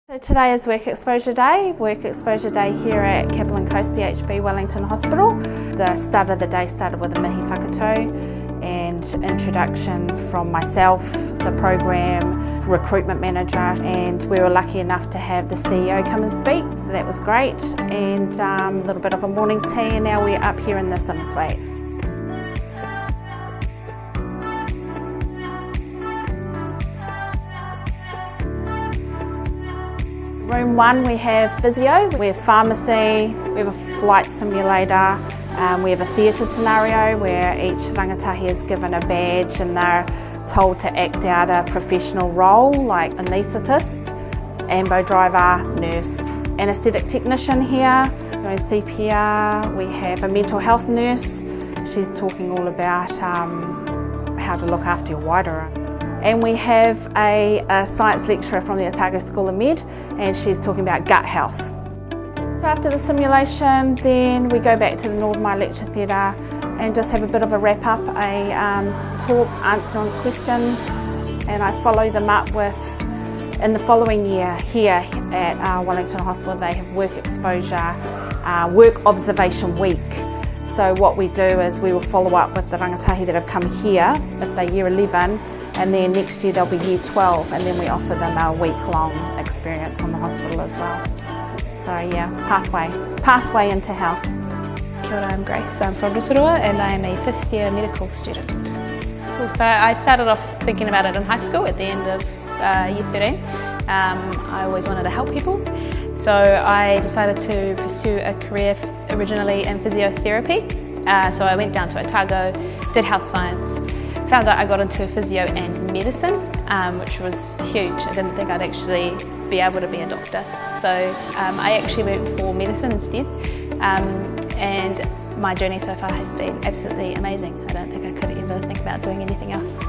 So today is Work Exposure Day. Work Exposure Day here at Kaplan Coast DHB Wellington Hospital. The start of the day started with a mihi whakatau and introduction from myself, the program, recruitment manager, and we were lucky enough to have the CEO come and speak, so that was great, and a little bit of a morning tea, and now we're up here in the Sim Suite. Room 1 we have physio, we have pharmacy, we have a flight simulator, we have a theatre scenario where each rangatahi is given a badge and they're told to act out a professional role like anaesthetist, ambo driver, nurse, anaesthetic technician here doing CPR. We have a mental health nurse, she's talking all about how to look after your wairua. And we have a science lecturer from the Otago School of Med, and she's talking about gut health. So after the simulation, then we go back to the Nordmai Lecture Theatre and just have a bit of a wrap up, a talk, answer a question, and I follow them up with, in the following year here at Wellington Hospital, they have work exposure, work observation week. So what we do is we will follow up with the rangatahi that have come here, if they're year 11, and then next year they'll be year 12, and then we offer them a week-long experience on the hospital as well. So yeah, pathway into health. Kia ora, I'm Grace. I'm from Rotorua and I'm a 5th year medical student. Cool. So I started off thinking about it in high school at the end of year 13. I always wanted to help people, so I decided to pursue a career originally in physiotherapy. So I went down to Otago, did health science, found out I got into physio and medicine, which was huge. I didn't think I'd actually be able to be a doctor. So I actually went for medicine instead. And my journey so far has been absolutely amazing. I don't think I could ever think about doing anything else.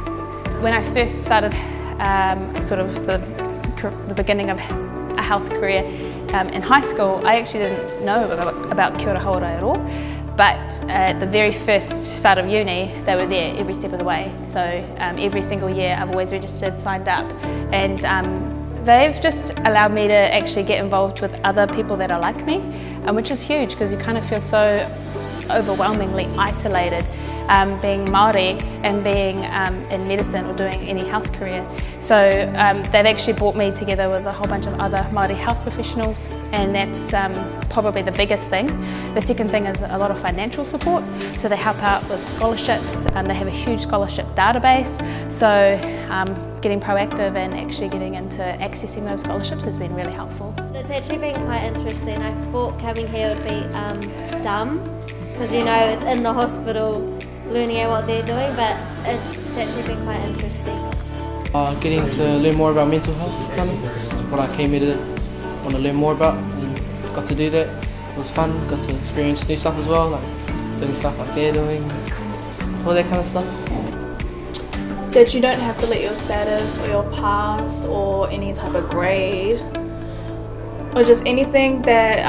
When I first started sort of the beginning of a health career in high school, I actually didn't know about Kia Ora Hauora at all. But at the very first start of uni, they were there every step of the way. So every single year I've always registered, signed up, and they've just allowed me to actually get involved with other people that are like me, which is huge because you kind of feel so overwhelmingly isolated being Māori and being in medicine or doing any health career. So they've actually brought me together with a whole bunch of other Māori health professionals, and that's probably the biggest thing. The second thing is a lot of financial support, so they help out with scholarships. They have a huge scholarship database, so getting proactive and actually getting into accessing those scholarships has been really helpful. It's actually been quite interesting. I thought coming here would be dumb, because you know it's in the hospital learning out what they're doing, but it's actually been quite interesting. Getting to learn more about mental health, kind of. This is what I came here to want to learn more about, and got to do that. It was fun, got to experience new stuff as well, like doing stuff like they're doing, all that kind of stuff. That you don't have to let your status or your past or any type of grade or just anything that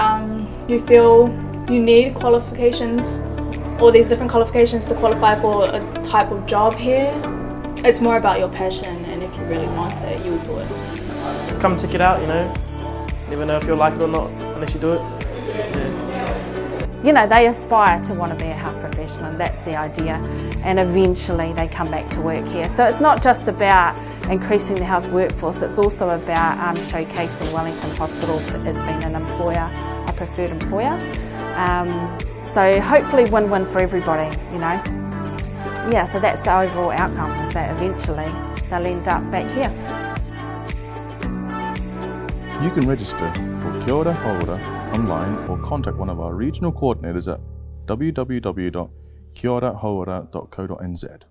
you feel you need qualifications, all these different qualifications to qualify for a type of job here. It's more about your passion, and if you really want it, you will do it. Just come check it out, you know. Never know if you'll like it or not unless you do it. Yeah. You know, they aspire to want to be a health professional, and that's the idea, and eventually they come back to work here. So it's not just about increasing the health workforce, it's also about showcasing Wellington Hospital as being an employer, a preferred employer. So hopefully win-win for everybody, you know. Yeah, so that's the overall outcome, is that eventually they'll end up back here. You can register for Kia Ora Hauora online or contact one of our regional coordinators at www.kiorahauora.co.nz.